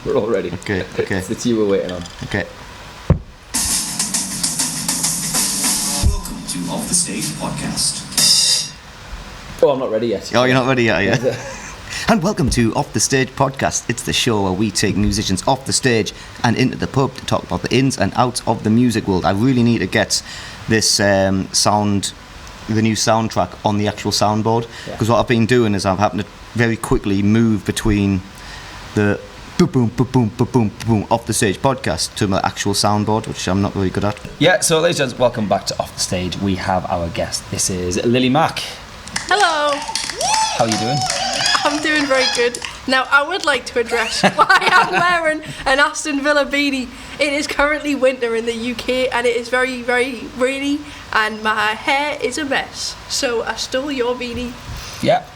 We're all ready. Okay. It's you we're waiting on. Okay. Welcome to Off the Stage Podcast. Oh, I'm not ready yet. Oh, you're not ready yet, are you? And welcome to Off the Stage Podcast. It's the show where we take musicians off the stage and into the pub to talk about the ins and outs of the music world. I really need to get this the new soundtrack on the actual soundboard, because what I've been doing is I've happened to very quickly move between the boom, boom, boom, boom, boom, boom, Off the Stage Podcast to my actual soundboard, which I'm not very good at. Yeah, so ladies and gents, welcome back to Off the Stage. We have our guest. This is Lily Mack. Hello. How are you doing? I'm doing very good. Now, I would like to address why I'm wearing an Aston Villa beanie. It is currently winter in the UK and it is very, very rainy and my hair is a mess. So I stole your beanie. Yeah.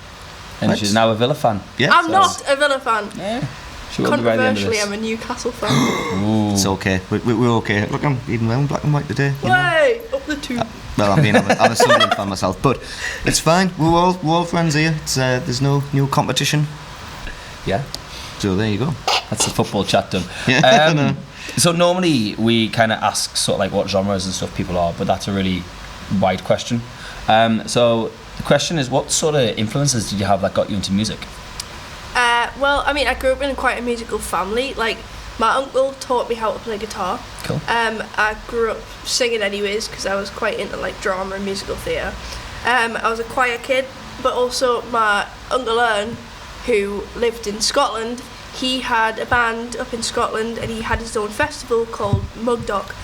And she's now a Villa fan. Yeah, I'm not a Villa fan. Yeah. She will be by the end of Controversially, this. I'm a Newcastle fan. Ooh. It's okay. We're okay. Look, I'm even wearing black and white today. You know? Way up the tube. Well, I'm a Sunderland fan myself, but it's fine. We're all friends here. It's there's no new competition. Yeah. So there you go. That's the football chat done. Yeah. So normally we kind of ask sort of like what genres and stuff people are, but that's a really wide question. So the question is, what sort of influences did you have that got you into music? Well, I mean, I grew up in quite a musical family. Like, my uncle taught me how to play guitar. Cool. I grew up singing anyways because I was quite into like drama and musical theatre. I was a choir kid, but also my Uncle Ern, who lived in Scotland, he had a band up in Scotland and he had his own festival called Mugdock,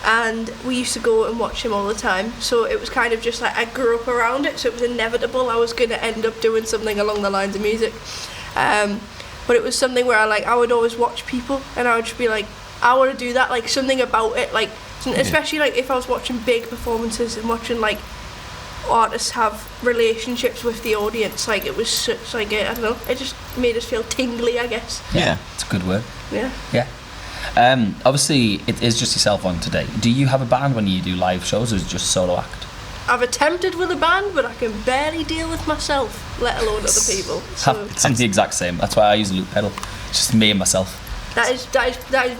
and we used to go and watch him all the time. So it was kind of just like I grew up around it, so it was inevitable I was going to end up doing something along the lines of music. But it was something where I would always watch people and I would just be like, I want to do that, like something about it, like especially like if I was watching big performances and watching like artists have relationships with the audience, like it was such like I don't know, it just made us feel tingly, I guess. Yeah, it's a good word. Yeah. Obviously it is just yourself on today. Do you have a band when you do live shows, or is it just a solo act? I've attempted with a band, but I can barely deal with myself, let alone other people. So I'm the exact same. That's why I use a loop pedal. It's just me and myself. that is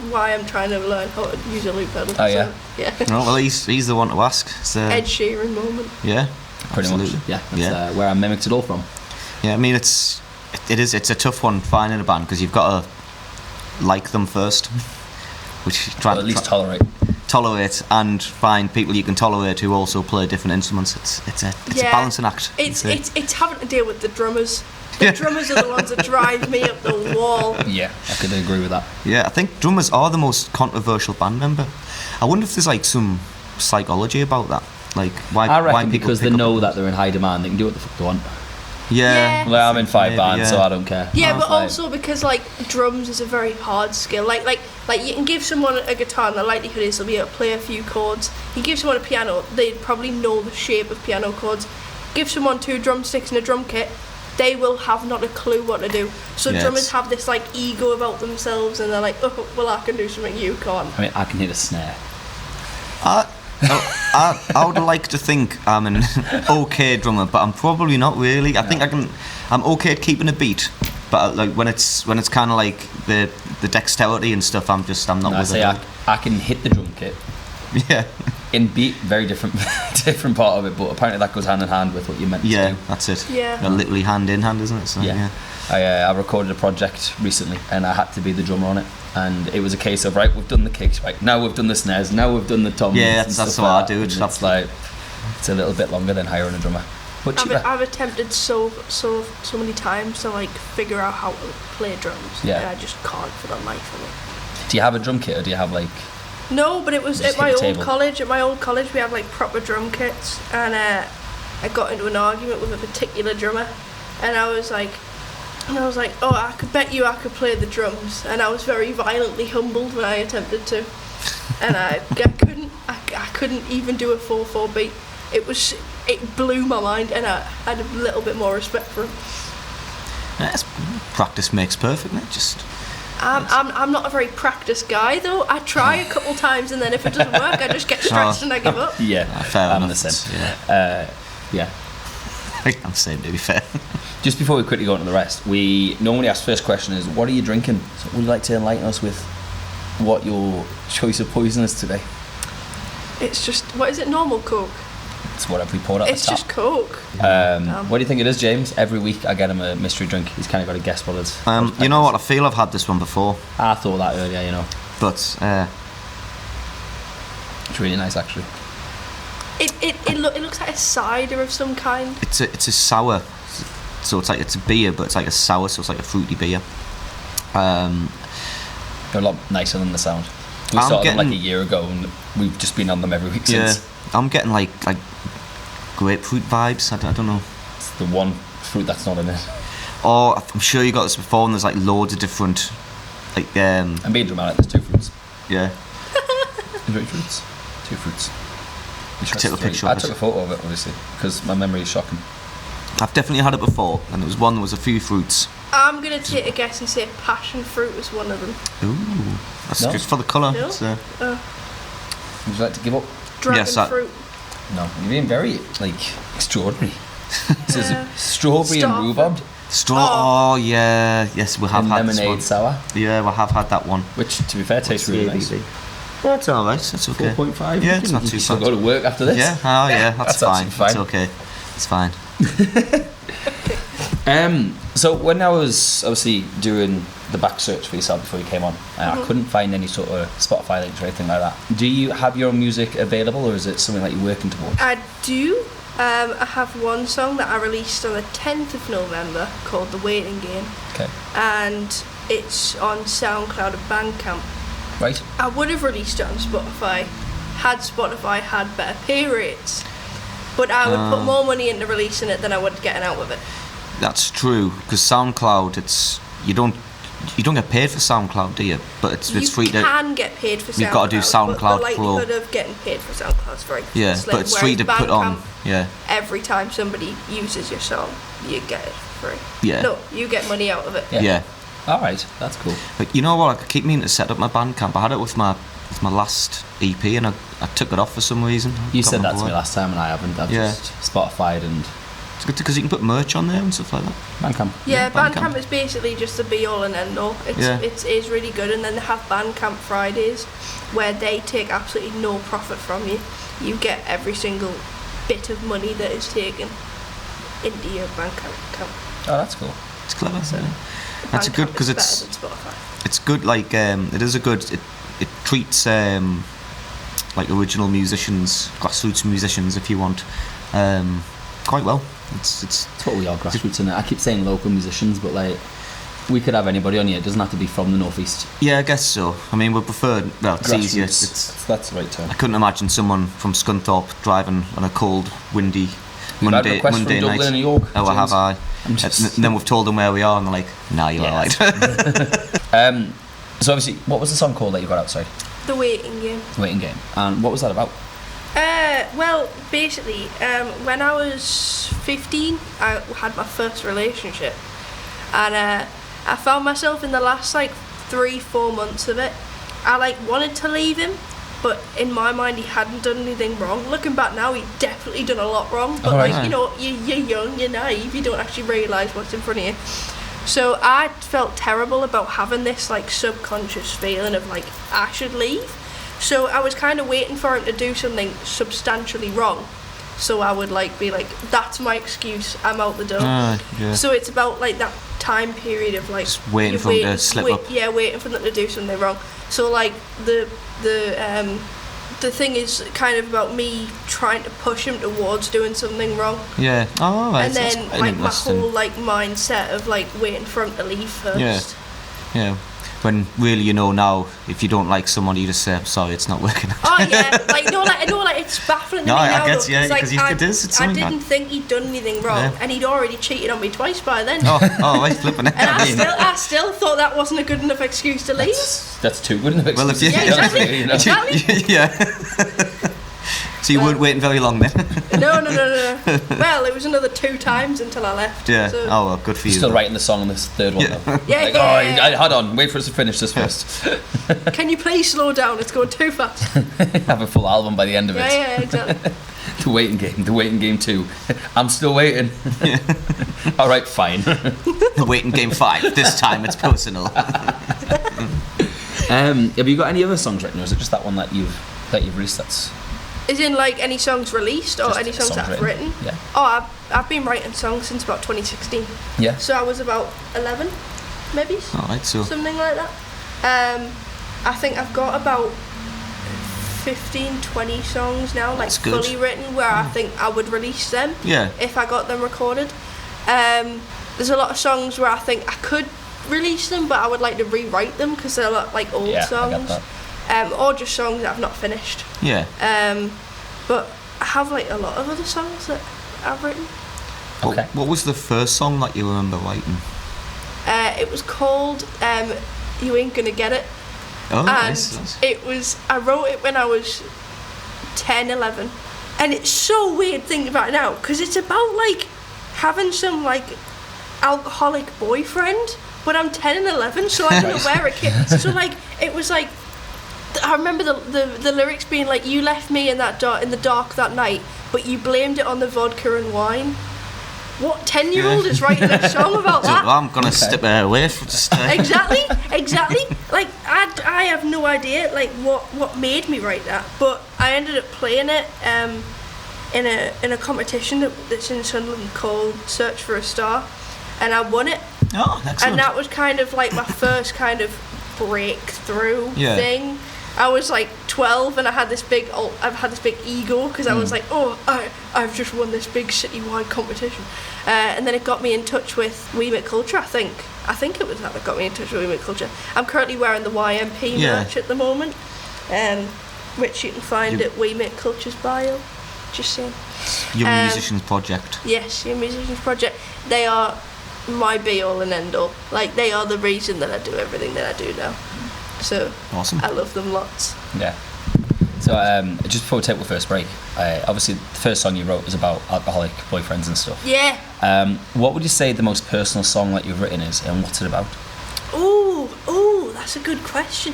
why I'm trying to learn how to use a loop pedal. Oh, yeah? So, yeah. No, well, he's the one to ask. It's, Ed Sheeran moment. Yeah. Pretty absolutely. much. Yeah, that's where I mimicked it all from. Yeah, I mean it's a tough one finding a band because you've got to like them first, which Or at least tolerate. tolerate and find people you can tolerate who also play different instruments. It's a balancing act. It's having to deal with the drummers. The drummers are the ones that drive me up the wall. Yeah, I could agree with that. Yeah, I think drummers are the most controversial band member. I wonder if there's like some psychology about that. Like why? I reckon why people because they pick up know on that they're in high demand, they can do what the fuck they want. Yeah. Well, I'm in 5 Maybe, bands, yeah. so I don't care. Yeah, I'm but fine. also because like drums is a very hard skill. Like you can give someone a guitar and the likelihood is they'll be able to play a few chords. You give someone a piano, they'd probably know the shape of piano chords. Give someone 2 drumsticks and a drum kit, they will have not a clue what to do. So Yes. drummers have this like ego about themselves and they're like, oh, well I can do something you can't. I mean, I can hit a snare. I would like to think I'm an okay drummer, but I'm probably not really. I think I'm okay at keeping a beat, but like when it's kind of like the dexterity and stuff, I'm not No, I with say it. I can hit the drum kit. Yeah. In beat, very different part of it, but apparently that goes hand in hand with what you meant to Yeah, do. that's it. Yeah. Literally hand in hand, isn't it? So, Yeah. I recorded a project recently and I had to be the drummer on it, and it was a case of, right, we've done the kicks, right, now we've done the snares, now we've done the toms. Yeah, and that's stuff what like I do. that, and it's like, it's a little bit longer than hiring a drummer. But cheaper. I've attempted so many times to like figure out how to play drums. Yeah. And I just can't for the life of Do you have a drum kit, or do you have like... it. No, but it was Just at my hit the old table. college. At my old college, we had like proper drum kits, and I got into an argument with a particular drummer, and I was like, oh, I could bet you I could play the drums, and I was very violently humbled when I attempted to, and I couldn't even do a 4/4 beat. It blew my mind, and I had a little bit more respect for him. Yes, practice makes perfect, mate. Just I'm not a very practiced guy though. I try a couple times and then if it doesn't work, I just get stressed and I give up. Yeah, fair I'm enough. the same. Yeah. Yeah. I'm the same, to be fair. Just before we quickly go into the rest, we normally ask first question is, what are you drinking? So would you like to enlighten us with what your choice of poison is today? It's just, what is it, normal Coke? It's whatever we poured out the It's tap. just Coke. What do you think it is, James? Every week I get him a mystery drink. He's kind of got to guess what it is. You know what? I feel I've had this one before, I thought that earlier, you know. but It's really nice, actually. It looks like a cider of some kind. it's a sour. So it's a beer, but it's like a sour, so it's like a fruity beer. They're a lot nicer than the sound. We I'm started them like a getting- year ago, and we've just been on them every week Yeah, since. I'm getting like grapefruit vibes. I don't know. It's the one fruit that's not in it. Or I'm sure you got this before, and there's like loads of different, like I'm being dramatic. There's 2 fruits. yeah. 3 fruits. 2 fruits. You sure Take it's a picture 3? I of took it. a photo of it, obviously, because my memory is shocking. I've definitely had it before, and there was one that was a few fruits. I'm going to take a guess and say passion fruit was one of them. Ooh, that's No. just for the colour. No? It's, Would you like to give up? Dragon Yes, that- fruit. No. You're being very, extraordinary. This is Yeah. strawberry and Starfruit. rhubarb straw. Oh yeah, yes, we have and had this lemonade one. sour, Yeah, we have had that one. which, to be fair, tastes really nice. That's all right. That's okay. 4.5. Yeah, it's not too You still bad. go to work after this. Yeah, oh yeah, that's fine. absolutely fine. It's okay. It's fine. So when I was obviously doing the back search for yourself before you came on, I couldn't find any sort of Spotify links or anything like that. Do you have your own music available, or is it something that you're working towards? I do. I have one song that I released on the 10th of November called The Waiting Game, Okay. and it's on SoundCloud and Bandcamp. Right. I would have released it on Spotify had Spotify had better pay rates, but I would put more money into releasing it than I would getting out of it. That's true, because SoundCloud, it's you don't get paid for SoundCloud, do you? But it's free You to. can get paid for SoundCloud. You've got to do SoundCloud but the Pro. likelihood of getting paid for SoundCloud is very Yeah, slim, but it's free to whereas put on. Bandcamp, Yeah, every time somebody uses your song, you get it free. yeah, No, you get money out of it. yeah. All right. That's cool. But you know what? I keep meaning to set up my Bandcamp. I had it with my last EP, and I took it off for some reason. You Got said my that to boy. me last time, and I haven't. I've Yeah. just Spotify'd and It's good because you can put merch on there and stuff like that. Bandcamp. Yeah, Bandcamp. Bandcamp is basically just the be all and end all. Yeah. It is really good, and then they have Bandcamp Fridays where they take absolutely no profit from you. You get every single bit of money that is taken into your Bandcamp account. Oh, that's cool. It's clever. That's Bandcamp good because is it's better than Spotify. it's good. Like it is a good. It treats like original musicians, grassroots musicians, if you want, quite well. It's It's what we are, grassroots, isn't it? I keep saying local musicians, but we could have anybody on here. It doesn't have to be from the northeast. yeah, I guess so. I mean, we prefer. Well, it's easier. Grassroots. That's the right term. I couldn't imagine someone from Scunthorpe driving on a cold, windy We've had Monday requests from night. Dublin and New York, Oh, James. have I? I'm just- And then we've told them where we are, and they're like, "Nah, you're Yeah, alright." So obviously, what was the song called that you got outside? The Waiting Game. Waiting Game. And what was that about? Well, basically, when I was 15, I had my first relationship, and I found myself in the last 3-4 months of it. I wanted to leave him, but in my mind he hadn't done anything wrong. Looking back now, he definitely done a lot wrong. But Alright. you're young, you're naive, you don't actually realise what's in front of you. So I felt terrible about having this subconscious feeling of I should leave. So I was kind of waiting for him to do something substantially wrong. So I would be like, that's my excuse, I'm out the door. Yeah. So it's about that time period of Just waiting you're for him to slip up. Yeah, waiting for them to do something wrong. So the thing is kind of about me trying to push him towards doing something wrong. Yeah. Oh, right. And That's then quite my interesting. whole mindset of waiting for him to leave first. Yeah. Yeah. When really, now, if you don't like someone, you just say, "I'm sorry, it's not working out." Oh yeah, it's baffling to No, me I now. get, though, yeah, 'cause, 'cause it is, it's I something didn't think he'd done anything wrong, Yeah. and he'd already cheated on me twice by then. Oh, right, flipping it. And I still thought that wasn't a good enough excuse to leave. That's too good an Well, if excuse, you- to be honest with Yeah, you, exactly. yeah. So you weren't waiting very long then? No. Well, it was another 2 times until I left. Yeah. So, Oh, well, good for you. You're still then. writing the song on this third one, Yeah. though. Yeah. Hold on, wait for us to finish this first. Can you please slow down? It's going too fast. Have a full album by the end of it. Yeah, exactly. The waiting game 2. I'm still waiting. All right, fine. The waiting game 5. This time it's personal. Have you got any other songs written, or is it just that one that you've released? That's Is in like any songs released or just any songs that I've written? Yeah. Oh, I've been writing songs since about 2016. Yeah. So I was about 11, maybe. All right, so Something like that. I think I've got about 15, 20 songs now, like That's good. fully written, where I think I would release them yeah, if I got them recorded. There's a lot of songs where I think I could release them, but I would like to rewrite them because they're like old Yeah, I songs, get that. or just songs that I've not finished. yeah. But I have like a lot of other songs that I've written. Okay. What was the first song that you remember writing? It was called "You Ain't Gonna Get It," Oh, and nice. I wrote it when I was 10, 11, and it's so weird thinking about it now because it's about like having some like alcoholic boyfriend, but I'm 10 and 11, so I don't know where it came. So like it was like I remember the lyrics being like, "You left me in the dark that night, but you blamed it on the vodka and wine." What 10-year-old is writing a song about that? I'm gonna step away from just. Exactly. Like I have no idea like what made me write that, but I ended up playing it in a competition that's in Sunderland called Search for a Star, and I won it. Oh, excellent. And that was kind of like my first kind of breakthrough Yeah. thing. I was like 12 and I've had this big ego because I was like, oh, I've just won this big citywide competition, and then it got me in touch with We Make Culture. I think it was that got me in touch with We Make Culture. I'm currently wearing the YMP merch at the moment, which you can find at We Make Culture's bio. Just saying. Your musicians project. Yes, your musicians project. They are my be all and end all. Like they are the reason that I do everything that I do now. So Awesome. I love them lots. Yeah. So just before we take the first break, obviously the first song you wrote was about alcoholic boyfriends and stuff. Yeah. What would you say the most personal song that you've written is, and what's it about? Ooh, that's a good question.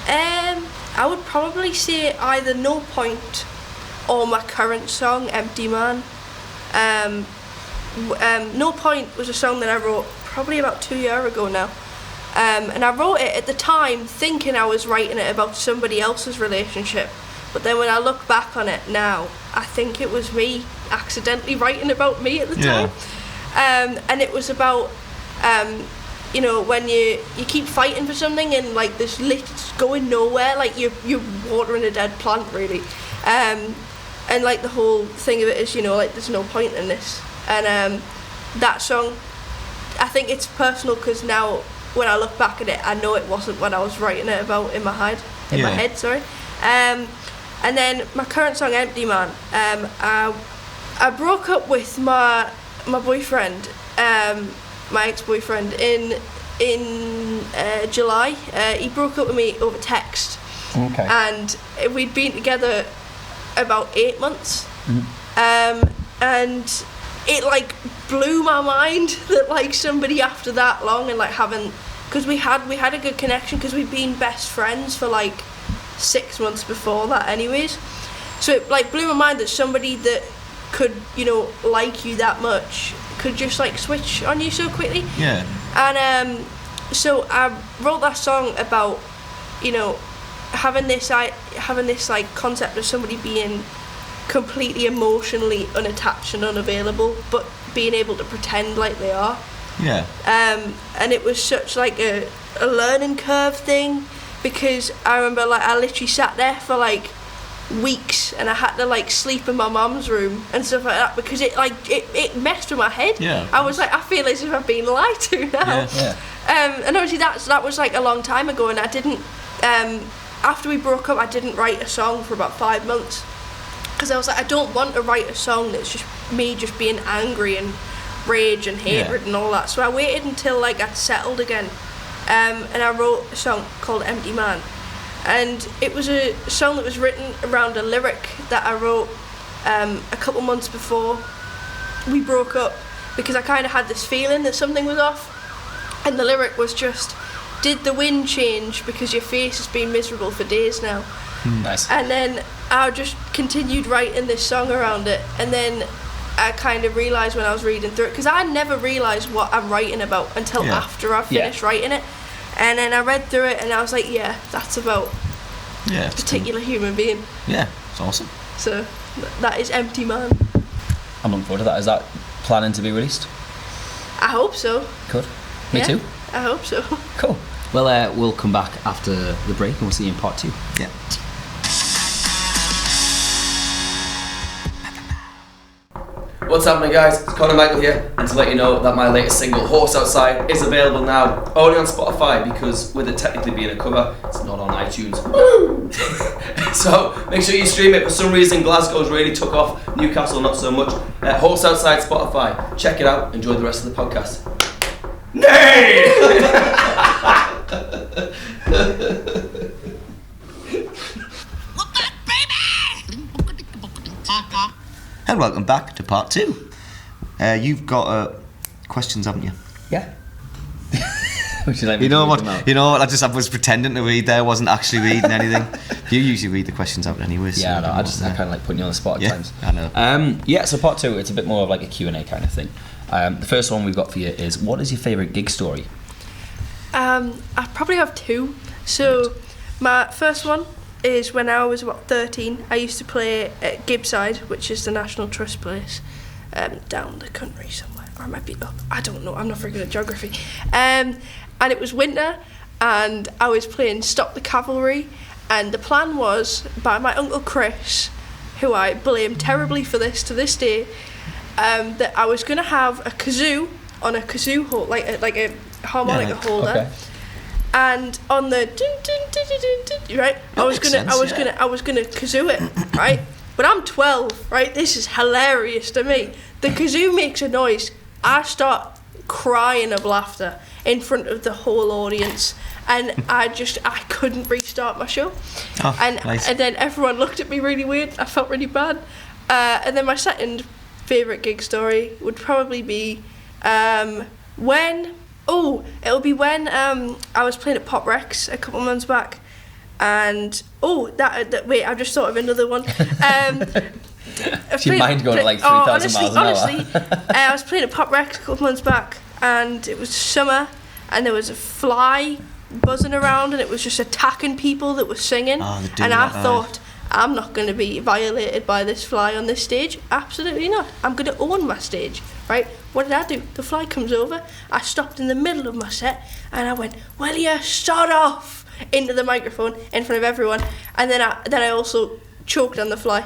I would probably say either No Point or my current song, Empty Man. No Point was a song that I wrote probably about 2 years ago now. And I wrote it at the time thinking I was writing it about somebody else's relationship. But then when I look back on it now, I think it was me accidentally writing about me at the time. And it was about, when you keep fighting for something and like it's going nowhere, like you're watering a dead plant really. And like the whole thing of it is, like there's no point in this. And that song, I think it's personal because now when I look back at it, I know it wasn't what I was writing it about in my head. And then my current song, Empty Man, I broke up with my boyfriend, my ex-boyfriend, in July. He broke up with me over text. Okay. And we'd been together about 8 months. And it like blew my mind that like somebody after that long and like because we had a good connection because we'd been best friends for like 6 months before that anyways, so it like blew my mind that somebody that could like you that much could just like switch on you so quickly. And so I wrote that song about having this like concept of somebody being completely emotionally unattached and unavailable, but being able to pretend like they are. And it was such like a learning curve thing, because I remember like I literally sat there for like weeks and I had to like sleep in my mum's room and stuff like that because it messed with my head. I was like, I feel as if I've been lied to now. And obviously that was like a long time ago, and I didn't after we broke up I didn't write a song for about 5 months. Because I was like, I don't want to write a song that's just me just being angry and rage and hatred and all that. So I waited until like I'd settled again, and I wrote a song called Empty Man. And it was a song that was written around a lyric that I wrote a couple months before we broke up, because I kind of had this feeling that something was off. And the lyric was just, did the wind change because your face has been miserable for days now? Nice. And then I just continued writing this song around it, and then I kind of realised when I was reading through it, because I never realised what I'm writing about until after I finished writing it, and then I read through it and I was like, yeah, that's about a particular human being. Yeah, it's awesome. So that is Empty Man. I'm looking forward to that. Is that planning to be released? I hope so. Good. Me too. I hope so. Cool. Well, we'll come back after the break and we'll see you in part 2. Yeah. What's happening, guys? It's Conor Michael here, and to let you know that my latest single, Horse Outside, is available now, only on Spotify, because with it technically being a cover, it's not on iTunes. So make sure you stream it. For some reason, Glasgow's really took off, Newcastle not so much. Horse Outside, Spotify. Check it out. Enjoy the rest of the podcast. Nay! And welcome back to part 2. You've got questions, haven't you? Yeah. Would you like me You know to read what? them out? You know what? I was pretending to read there. I wasn't actually reading anything. You usually read the questions out anyway. So Yeah, no, I kind of like putting you on the spot at times. I know. So part 2, it's a bit more of like a Q&A kind of thing. The first one we've got for you is, what is your favourite gig story? I probably have 2. So my first one is when I was about 13. I used to play at Gibbside, which is the National Trust place, down the country somewhere, or it might be up. I don't know. I'm not very good at geography. And it was winter, and I was playing Stop the Cavalry, and the plan was by my uncle Chris, who I blame terribly for this to this day, that I was going to have a kazoo on a kazoo hold, like a harmonica holder. Okay. And on the dun, dun, dun, dun, dun, dun, right, I was gonna kazoo it, right? But I'm 12, right? This is hilarious to me. The kazoo makes a noise. I start crying of laughter in front of the whole audience, and I couldn't restart my show. Nice. And then everyone looked at me really weird. I felt really bad. And then my second favourite gig story would probably be when I was playing at Pop Rex a couple months back, and wait, I've just thought of another one. Is your mind going at like 3,000 miles an hour? Honestly, I was playing at Pop Rex a couple months back, and it was summer, and there was a fly buzzing around, and it was just attacking people that were singing, and I thought, I'm not going to be violated by this fly on this stage. Absolutely not. I'm going to own my stage, right? What did I do? The fly comes over. I stopped in the middle of my set and I went, "Will you start off?" into the microphone in front of everyone. And then I also choked on the fly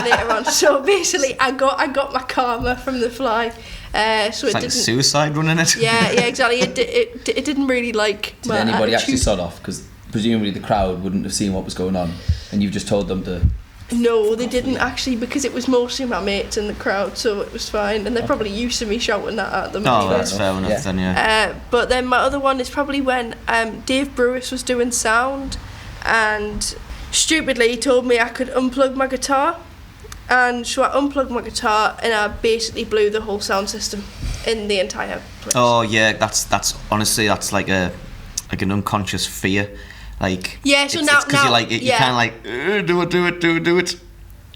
later on. So basically, I got my karma from the fly. It's like a suicide running it. Yeah, exactly. It didn't really like. Did anybody actually start off? Because presumably the crowd wouldn't have seen what was going on, and you've just told them to. No, they didn't actually, because it was mostly my mates in the crowd, so it was fine, and they're probably used to me shouting that at them. Oh, that's fair enough then, yeah. But then my other one is probably when Dave Brewis was doing sound, and stupidly he told me I could unplug my guitar, and so I unplugged my guitar and I basically blew the whole sound system in the entire place. Oh yeah, that's honestly that's like an unconscious fear. Like, yeah, so it's because you're like, you kind of like, do it,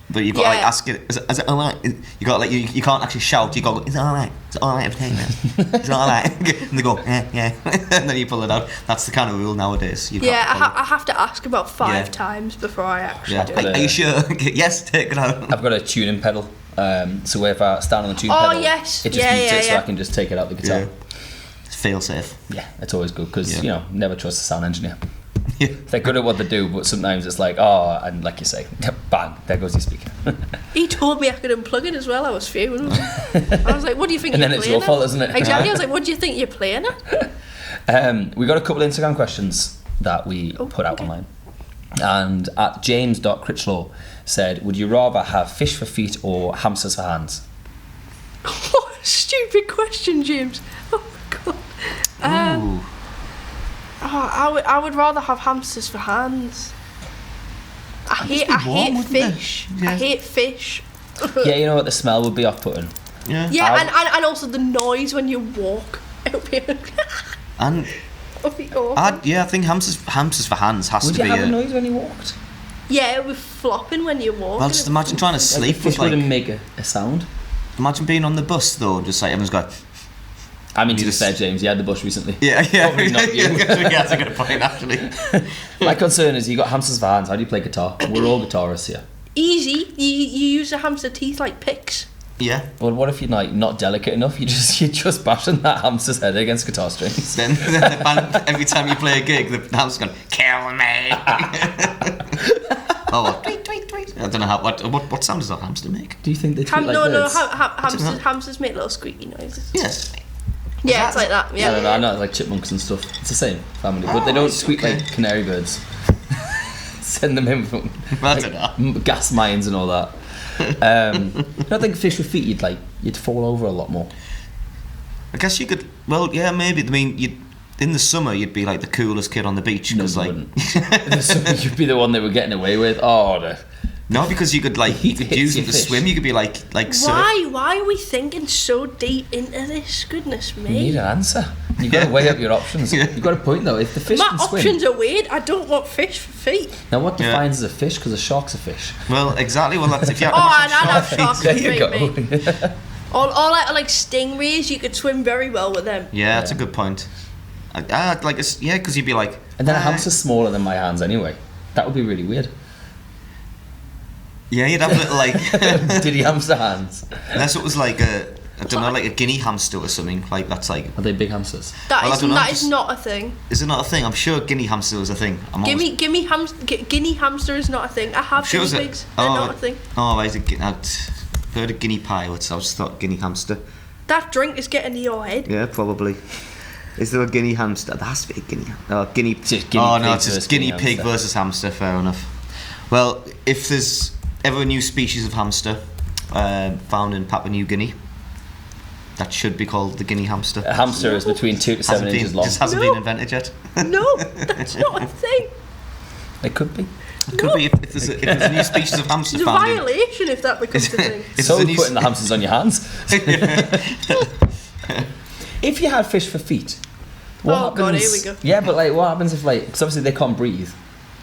but you've got to like ask it, is it alright? You got like, you can't actually shout, you got to go, is it alright? Is it alright if I take this? Is it alright? And they go, yeah, and then you pull it out. That's the kind of rule nowadays. I have to ask about 5 times before I actually do it. Are you sure? Yes, take it out. I've got a tuning pedal, so if I stand on the tune pedal, yes. it just mutes it so I can just take it out the guitar. Yeah. Fail safe. Yeah, it's always good because never trust a sound engineer. They're good at what they do, but sometimes it's like, and like you say, bang, there goes your speaker. He told me I could unplug it as well. I was fuming. I was like, what do you think and you're playing? And then it's your fault, isn't it? Exactly. I was like, what do you think you're playing at? We got a couple of Instagram questions that we put out online. And at James.Critchlow said, would you rather have fish for feet or hamsters for hands? What a stupid question, James. Oh my god. I would rather have hamsters for hands. I hate fish. I hate fish. Yeah, you know what, the smell would be off-putting. Yeah, and also the noise when you walk. It would be and it would be awful. I think hamsters for hands has would to be. Would you have a noise when you walked? Yeah, it was flopping when you walk. Well, just imagine trying to Like, sleep the with fish wouldn't like. make a sound. Imagine being on the bus though, just like everyone's going. I mean, to You be just- fair, James, you had the bush recently. Yeah, yeah. Probably not you. Yeah, that's a good point actually. My concern is you got hamsters for hands. How do you play guitar? We're all guitarists here. Easy. You use the hamster teeth like picks. Yeah. Well, what if you're like not delicate enough? You're just bashing that hamster's head against guitar strings. Then the band, every time you play a gig, the hamster's going, kill me. Oh, what? Tweet, tweet, tweet. I don't know what sound does that hamster make? Do you think they tweet like no, birds? hamsters make little squeaky noises. Yes. Yeah, it's like that. Yeah, I don't know. I know it's like chipmunks and stuff. It's the same family, but they Oh, don't right, squeak okay. like canary birds. Send them in from I don't know. gas mines and all that. I don't think fish with feet you'd fall over a lot more. I guess you could. Well, yeah, maybe. I mean, in the summer you'd be like the coolest kid on the beach No, because you like wouldn't. You'd be the one they were getting away with. no, because you could like you could hits use your it to fish. swim. You could be like surf. Why are we thinking so deep into this? Goodness you me. need an answer. You've got to weigh up your options. Yeah. You've got a point though. If the fish My can swim, options are weird. I don't want fish for feet. now what Yeah. defines as a fish? Because a shark's a fish. Well, exactly. Well, that's if you. Oh, and I'd have shark sharks There for you feet, go. mate. All like stingrays, you could swim very well with them. Yeah, that's a good point. Like it's, yeah, because you'd be like. And then a hamster's smaller than my hands anyway. That would be really weird. Yeah, you'd have little like. Did he hamster hands? Unless it was like a, I don't know, like a guinea hamster or something. Like that's like. Are they big hamsters? That Well, I is don't know, that is just- not a thing. Is it not a thing? I'm sure guinea hamster was a thing. Guinea hamster is not a thing. I have Sure guinea is it? pigs. They're not a thing. Oh, right. I'd heard of guinea pilots. I just thought guinea hamster. That drink is getting to your head. Yeah, probably. Is there a guinea hamster? There has to be a guinea. Guinea. Just guinea oh pig no, it's versus just guinea guinea pig hamster. versus hamster. Fair enough. Well, if there's ever a new species of hamster found in Papua New Guinea, that should be called the guinea hamster. A hamster is between 2 to 7 inches long. Just hasn't No. been invented yet. No, that's not a thing. It could be. It could be if there's a new species of hamster It's a found in. violation if that becomes a thing. If So there's a new putting the hamsters on your hands. If you had fish for feet, what Oh, happens? God, here we go. Yeah, but like, what happens if like, because obviously they can't breathe.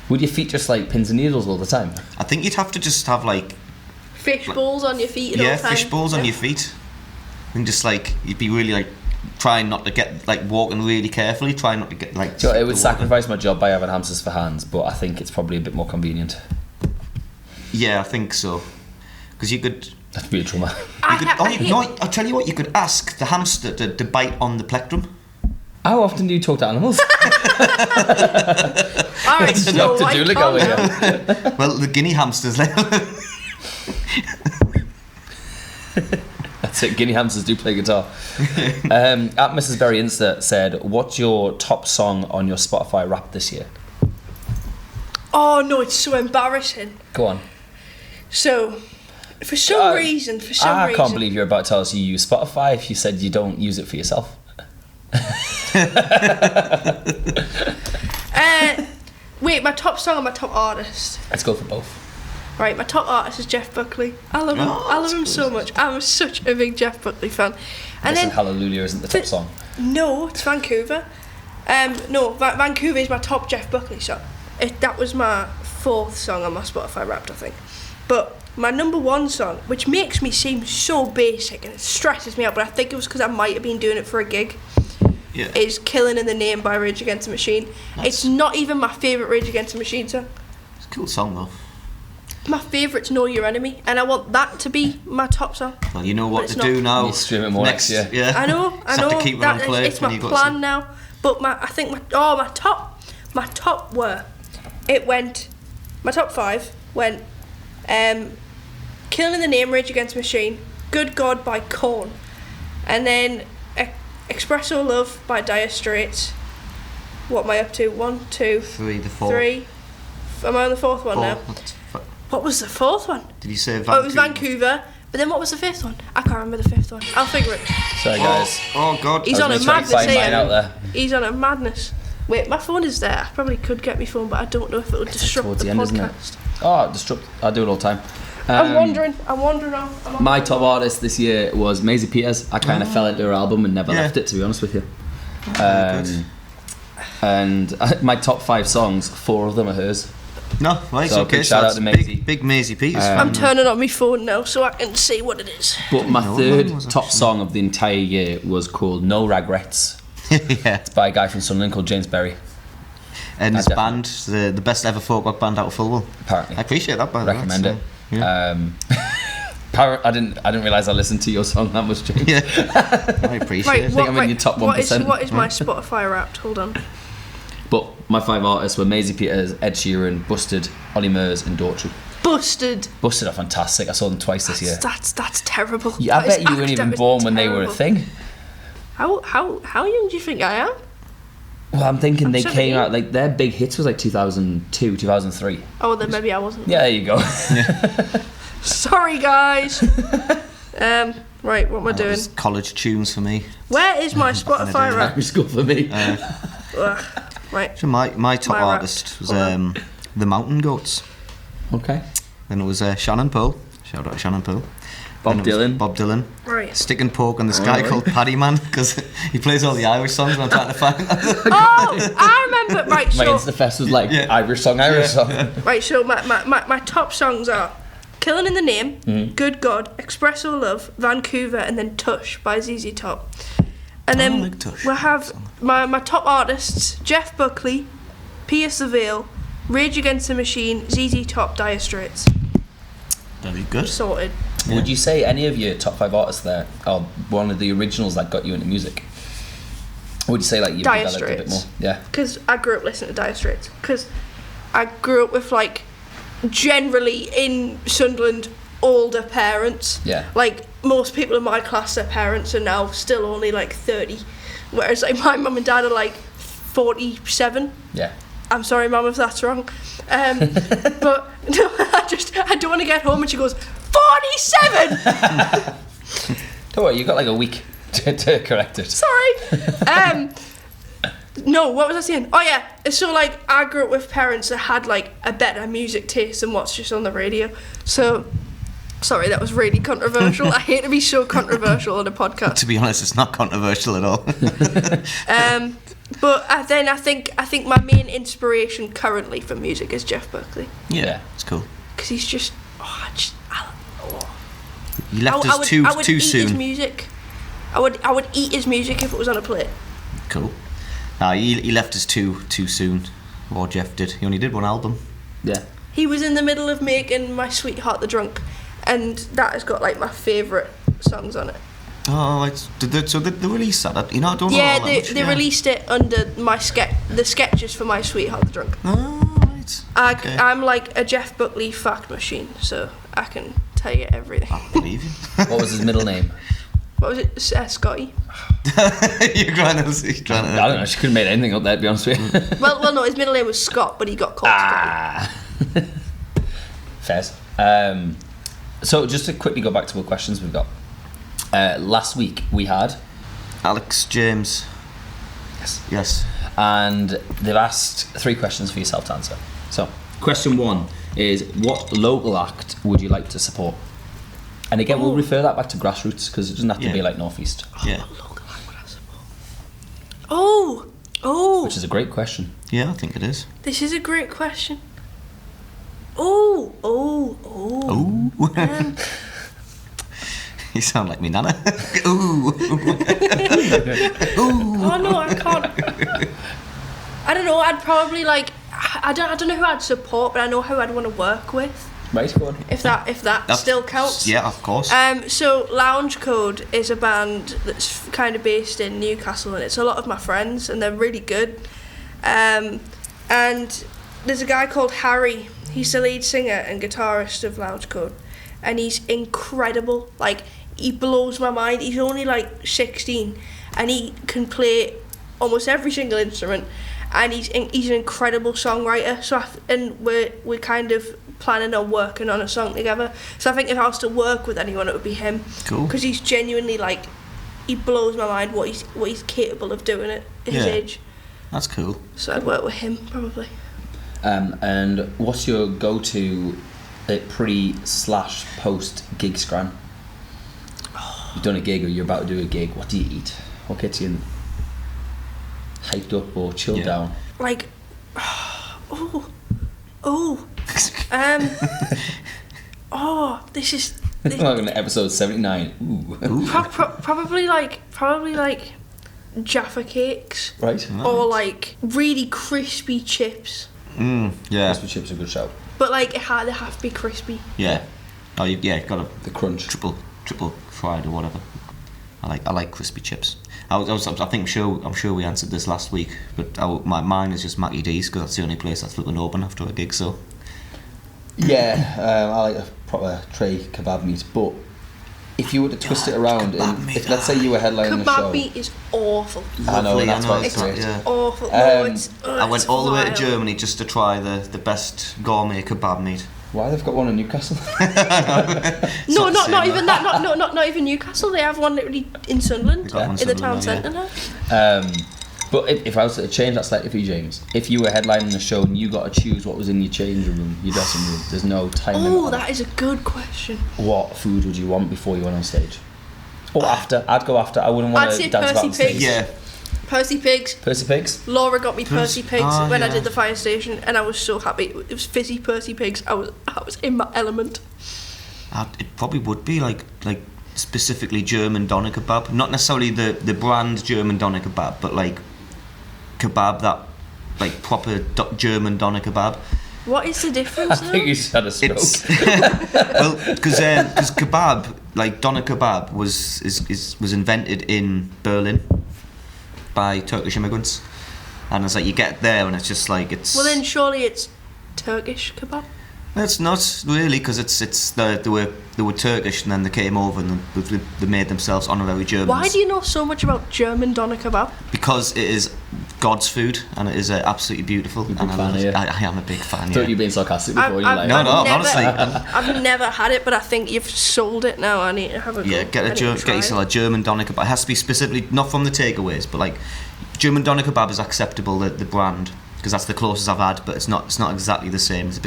Would your feet just like pins and needles all the time? I think you'd have to just have like Fish balls on your feet at all time. fish balls on your feet, and just like you'd be really like trying not to get like walking really carefully, trying not to get like. So it would the water. sacrifice my job by having hamsters for hands, but I think it's probably a bit more convenient. Yeah, I think so. Because you could. That'd be a trauma. I'll tell you what. You could ask the hamster to bite on the plectrum. How often do you talk to animals? All right, That's Snow enough to White, do, look calm over down. here. Well, the guinea hamsters. Like, That's it, guinea hamsters do play guitar. At Mrs. Berry Insta said, what's your top song on your Spotify rap this year? Oh no, it's so embarrassing. Go on. So, for some reason, I can't believe you're about to tell us you use Spotify if you said you don't use it for yourself. Wait, my top song or my top artist? Let's go for both. Right, my top artist is Jeff Buckley. I love him. Oh, I love that's him good. so much. I'm such a big Jeff Buckley fan. And Listen, then Hallelujah isn't the top But- song. no, it's Vancouver. No, Vancouver is my top Jeff Buckley song. That was my fourth song on my Spotify Wrapped, I think. But my number one song, which makes me seem so basic and it stresses me out, but I think it was because I might have been doing it for a gig, yeah. is Killing in the Name by Rage Against the Machine. It's not even my favourite Rage Against the Machine song. It's a cool song though. My favourite's Know Your Enemy, and I want that to be my top song. Well, you know what it's to not. do now. You stream it more next year. Yeah. I know, Just have to keep it on play it's when my you got plan to- now. But my top were, my top five went, Killing in the Name, Rage Against the Machine, Good God by Korn, and then Espresso Love by Dire Straits. What am I up to? 1, 2, 3, the 4. 3. Am I on the fourth one 4. now? What was the fourth one? Did you say Vancouver? Oh, it was Vancouver. But then what was the fifth one? I can't remember the fifth one. I'll figure it. Sorry, guys. Oh God. He's on a I was trying to madness find mine out here. there. He's on a madness. Wait, my phone is there. I probably could get my phone, but I don't know if it would disrupt towards the the end, isn't it? podcast. Oh, disrupt. I do it all the time. I'm wandering off. My top artist this year was Maisie Peters. I kind of fell into her album and never Yeah. left it, to be honest with you. Very good. And my top 5 songs, 4 of them are hers. No, right, So okay. big shout out to Maisie. Big Maisie Peters. I'm turning on my phone now so I can see what it is. But my No, third mine was top actually- song of the entire year was called No Regrets. Yeah. It's by a guy from Sunderland called James Berry, And his definitely- band, the best ever folk rock band out of Fulwell. apparently. I appreciate that, by the way. Recommend it. Yeah. I didn't realise I listened to your song that much, James. Yeah. I appreciate Right, it. think I'm in your top what is 1%. what is my Spotify Wrapped? Hold on. But my 5 artists were Maisie Peters, Ed Sheeran, Busted, Ollie Murs and Daughtry. Busted. Busted are fantastic. I saw them twice this year. That's terrible. Yeah, I That is bet you weren't even that is born when they were a terrible. thing. How young do you think I am? Well, I'm thinking they 17. came out, like, their big hits was like 2002, 2003. Oh, then maybe I wasn't. Yeah, there you go. Sorry, guys. Right, what am I That doing? was college tunes for me. Where is my Spotify Primary Wrapped? school for me. Ugh. Right. So my top My rap. artist was Hold on. the Mountain Goats. Okay. Then it was Shannon Poole. Shout out to Shannon Poole. Bob Then it was Dylan. Bob Dylan. Right. Stick and Poke and this guy Alright. called Paddy Man because he plays all the Irish songs and I'm trying to find Oh, I remember. Right, My so Instafest was like Yeah. Irish song. right, so my top songs are "Killing in the Name," "Good God," "Espresso Love," "Vancouver," and then "Tush" by ZZ Top. And then like Tush. we have my top artists: Jeff Buckley, Pierce the Veil, Rage Against the Machine, ZZ Top, Dire Straits. Very good. Sorted. Would you say any of your top 5 artists there are one of the originals that got you into music? Or would you say like you Dire developed a bit more? Straits. Yeah. Because I grew up listening to Dire Straits. Because I grew up with, like, generally in Sunderland, older parents. Yeah. Like, most people in my class, their parents are now still only, like, 30. Whereas, like, my mum and dad are, like, 47. Yeah. I'm sorry, mum, if that's wrong. But no, I don't want to get home and she goes, 47! Don't worry, you got like a week to correct it. Sorry. No, what was I saying? Oh yeah, so like I grew up with parents that had like a better music taste than what's just on the radio. So, sorry, that was really controversial. I hate to be so controversial on a podcast. To be honest, it's not controversial at all. But then I think my main inspiration currently for music is Jeff Buckley, Yeah. It's cool. because he's just He left I us would too eat his soon. music. I would eat his music if it was on a plate. Cool. Nah, he left us too soon. Or Jeff did. He only did one album. Yeah. He was in the middle of making My Sweetheart the Drunk, and that has got like my favourite songs on it. Oh, did they release that? You know, I don't know Yeah, all that much. they released it under the sketches for My Sweetheart the Drunk. Oh, right. Okay. I'm like a Jeff Buckley fact machine, so I can tell you everything. I believe you. What was his middle name? What was it? Scotty? You're trying to. I don't know. She couldn't make anything up there, to be honest with you. well, no, his middle name was Scott, but he got called Scotty. Fairs. So just to quickly go back to what questions we've got. Last week we had, Alex James. Yes. and they've asked 3 questions for yourself to answer. So, question 1 is, what local act would you like to support? And again, we'll refer that back to grassroots because it doesn't have to Yeah. be like Northeast, Yeah. Oh, which is a great question. Yeah, I think it is. this is a great question. Oh. Ooh. You sound like me nana. Ooh. Oh no, I can't. I don't know. I'd probably like. I don't know who I'd support, but I know who I'd want to work with. Right, go on. If that still counts. Yeah, of course. So Lounge Code is a band that's kind of based in Newcastle, and it's a lot of my friends, and they're really good. And there's a guy called Harry. He's the lead singer and guitarist of Lounge Code, and he's incredible. Like, he blows my mind. He's only like 16, and he can play almost every single instrument, and he's an incredible songwriter. So we're kind of planning on working on a song together. So I think if I was to work with anyone, it would be him. Cool. Because he's genuinely like, he blows my mind what he's capable of doing at his Yeah. age. That's cool. So I'd work with him probably. And what's your go-to pre/post gig scran? You've done a gig or you're about to do a gig. What do you eat? What gets you hyped up or chilled Yeah. down? Like, Oh. This is. Welcome to episode 79. Ooh. Probably like Jaffa cakes. Right. Or like really crispy chips. Yeah. Crispy chips are a good shout. But like they have to be crispy. Yeah. Oh, you've got The crunch. triple fried or whatever. I like crispy chips. I'm sure we answered this last week, but mine is just Mackie D's because that's the only place that's looking open after a gig. So. Yeah, I like a proper tray kebab meat, but if you were to twist it around, and if let's say you were headlining the show, Kebab meat is awful. I know, and that's why It's it's great. Yeah. awful. I went all the way to vile. Germany just to try the best gourmet kebab meat. Why they've got one in Newcastle? No, Not not even that. Not even Newcastle. They have one literally in Sunderland, They've got one in the in town Sunderland, centre now. But if I was to change that slightly for you, James, if you were headlining the show and you got to choose what was in your changing room, your dressing room, there's no time limit. Oh, on that it. is a good question. What food would you want before you went on stage? Or after? I'd go after. I wouldn't want I'd to say dance about on Percy stage. Pigs. Yeah. Percy Pigs. Percy Pigs? Laura got me Percy Pigs when I yeah. did the fire station, and I was so happy. It was fizzy Percy Pigs. I was in my element. It probably would be like specifically German doner kebab, not necessarily the brand German doner kebab, but like kebab that like proper German doner kebab. What is the difference? I think you just had a stroke. Well, because kebab, like doner kebab, was invented in Berlin by Turkish immigrants, and it's like you get there and it's just like it's. Well, then surely it's Turkish kebab. It's not really because they were Turkish and then they came over and they made themselves honorary Germans. Why do you know so much about German doner kebab? Because it is God's food and it is absolutely beautiful. You're a big And I love fan, it. yeah. I am a big fan. I thought Yeah. you were being sarcastic before. You're like, No, honestly, honestly. I've never had it, but I think you've sold it now. I need to have a go. Yeah, get I need to try yourself a German doner kebab. It has to be specifically not from the takeaways, but like German doner kebab is acceptable. The brand because that's the closest I've had, but it's not exactly the same. It's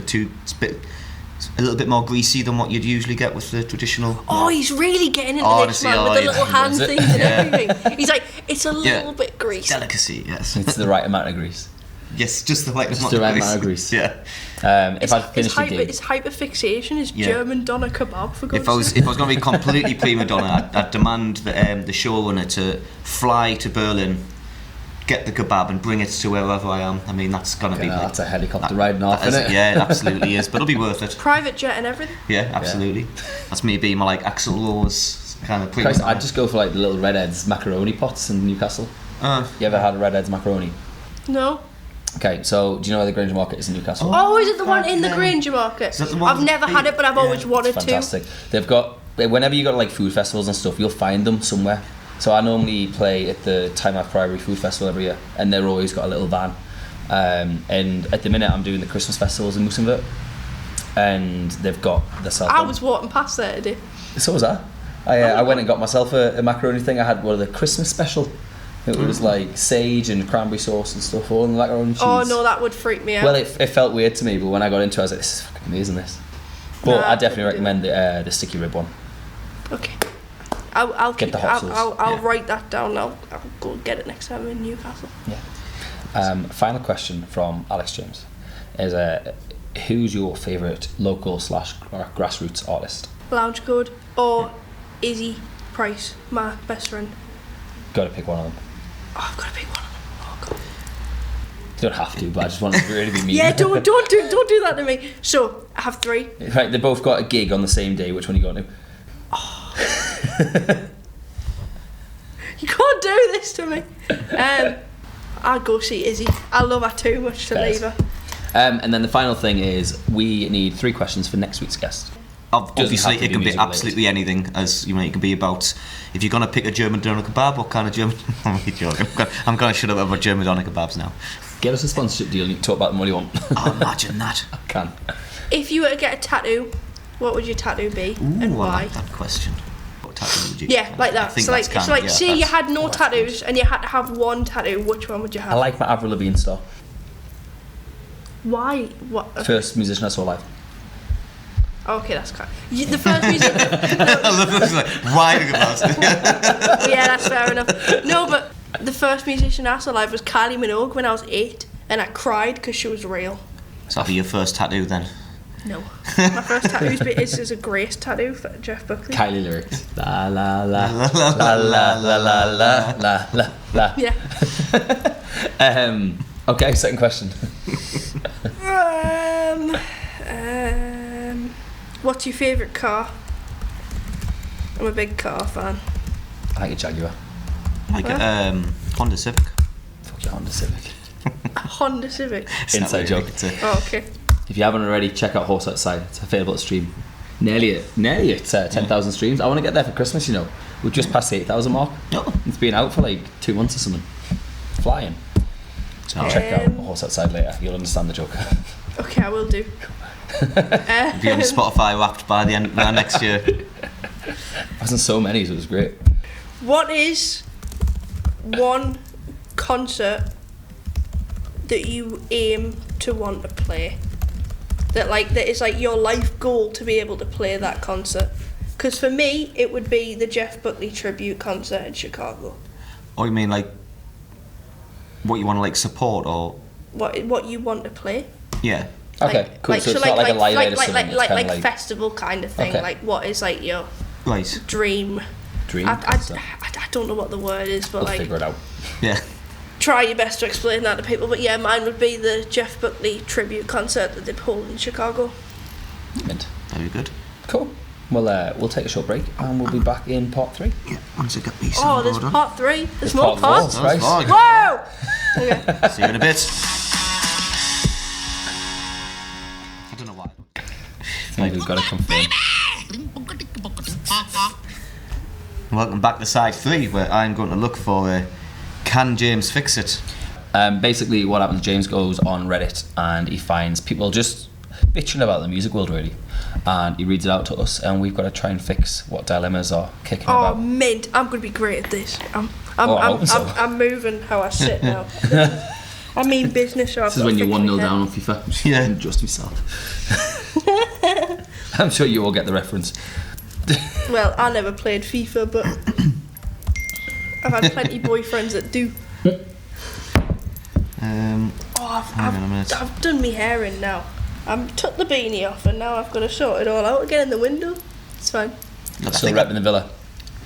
a little bit more greasy than what you'd usually get with the traditional. Oh, he's really getting into this, Honestly, man, with the little hand it. things and everything. He's like, it's a little bit greasy. Delicacy, yes. It's the right amount of grease. Yes, just the right Just the right amount of grease. Yeah. If I finished the gig, It's hyperfixation is Yeah. German doner kebab, for God's If I was sake. going to be completely prima donna, I'd demand the showrunner to fly to Berlin, get the kebab and bring it to wherever I am. I mean, that's going to be like, that's a helicopter riding off, that is- isn't it? Yeah, it absolutely is, but it'll be worth it. Private jet and everything. Yeah, absolutely. That's me being my like Axl Rose kind of prima Christ, donna. I'd just go for like the little Redheads macaroni pots in Newcastle. You ever had a Redheads macaroni? No. Okay, so do you know where the Granger Market is in Newcastle? Oh, is it the one in the yeah. Granger Market? Is that the one I've never had it, but I've always wanted It's to. fantastic. They've got, whenever you go to like food festivals and stuff, you'll find them somewhere. So I normally play at the Tynemouth Priory Food Festival every year, and they're always got a little van. And at the minute, I'm doing the Christmas festivals in Moosinvert, and they've got the self. I was walking past there today. So was I. I went and got myself a macaroni thing. I had one of the Christmas special. It was like sage and cranberry sauce and stuff, all in the macaroni cheese. Oh no, that would freak me out. Well, it felt weird to me, but when I got into it, I was like, this is fucking amazing, this. But Nah, I definitely couldn't do recommend the sticky rib one. Okay. I'll Get keep the it. hot sauce. I'll Yeah. write that down. I'll go get it next time in Newcastle. Yeah. Final question from Alex James is who's your favourite local / grassroots artist? Lounge Code or Izzy Price, my best friend. Got to pick one of them. Oh, I've got to pick one of them. Oh god. You don't have to, but I just want it to really be mean. Yeah, don't do that to me. So I have 3. Right, they both got a gig on the same day. Which one you got to? You can't do this to me. I'll go see Izzy. I love her too much to Fair. leave her. And then the final thing is we need 3 questions for next week's guest. Obviously, have to it be can be music absolutely anything. As you know, it can be about if you're going to pick a German doner kebab. What kind of German? I'm only joking. I'm going to shut up about German doner kebabs now. Get us a sponsorship deal. You can talk about them all you want. Oh, imagine that. I can. If you were to get a tattoo, what would your tattoo be Ooh, and I why? like that question. What tattoo would you? Yeah, like I that. think So like, that's say you that's- had no that's good. tattoos and you had to have one tattoo. Which one would you have? I like my Avril Lavigne star. Why? What? First musician I saw live. Okay, that's kind. The first music. I love this, like riding about it. Yeah, that's fair enough. No, but the first musician I saw live was Kylie Minogue when I was 8, and I cried because she was real. So that'll be your first tattoo then? No. My first tattoo is a Grace tattoo for Jeff Buckley. Kylie lyrics. La la la la la la la la la la la. Yeah. Okay, second question. What's your favourite car? I'm a big car fan. I like a Jaguar. Like a Honda Civic. Fuck your Honda Civic. A Honda Civic. Inside joke. Oh, okay. If you haven't already, check out Horse Outside. It's available to stream. Nearly at 10,000 streams. I want to get there for Christmas, you know. We've just passed the 8,000 mark. Oh. It's been out for like 2 months or something. Flying. Check out Horse Outside later. You'll understand the joke. Okay, I will do. Be on Spotify wrapped by the end by next year. Wasn't so many, so it was great. What is one concert that you aim to want to play? That is like your life goal to be able to play that concert? Because for me, it would be the Jeff Buckley tribute concert in Chicago. Or you mean like what you want to like support or What you want to play? yeah. Okay, cool. So it's not like a live aid or something. It's kind of like festival kind of thing. Okay. Like what is like your Right. dream? dream. I don't know what the word is, but We'll like figure it out. Yeah. try your best to explain that to people. But yeah, mine would be the Jeff Buckley tribute concert that they hold in Chicago. Mint. Very good. Cool. Well, we'll take a short break and we'll be back in part 3. Yeah. Once I get these. Oh, there's part 3. There's more parts. Right. Whoa! Okay. See you in a bit. I don't know why. Maybe we've got to confirm. Welcome back to side 3, where I'm going to look for can James fix it? Basically, what happens? James goes on Reddit and he finds people just bitching about the music world, really, and he reads it out to us, and we've got to try and fix what dilemmas are kicking Oh, about. mint! I'm going to be great at this. I'm moving how I sit now. I mean business. So This is when you're 1-0 down on FIFA. Yeah. Adjust yourself. I'm sure you all get the reference. Well, I never played FIFA, but I've had plenty of boyfriends that do. Hang on a minute. I've done my hair in now. I've took the beanie off, and now I've got to sort it all out again in the window. It's fine. Still repping the Villa.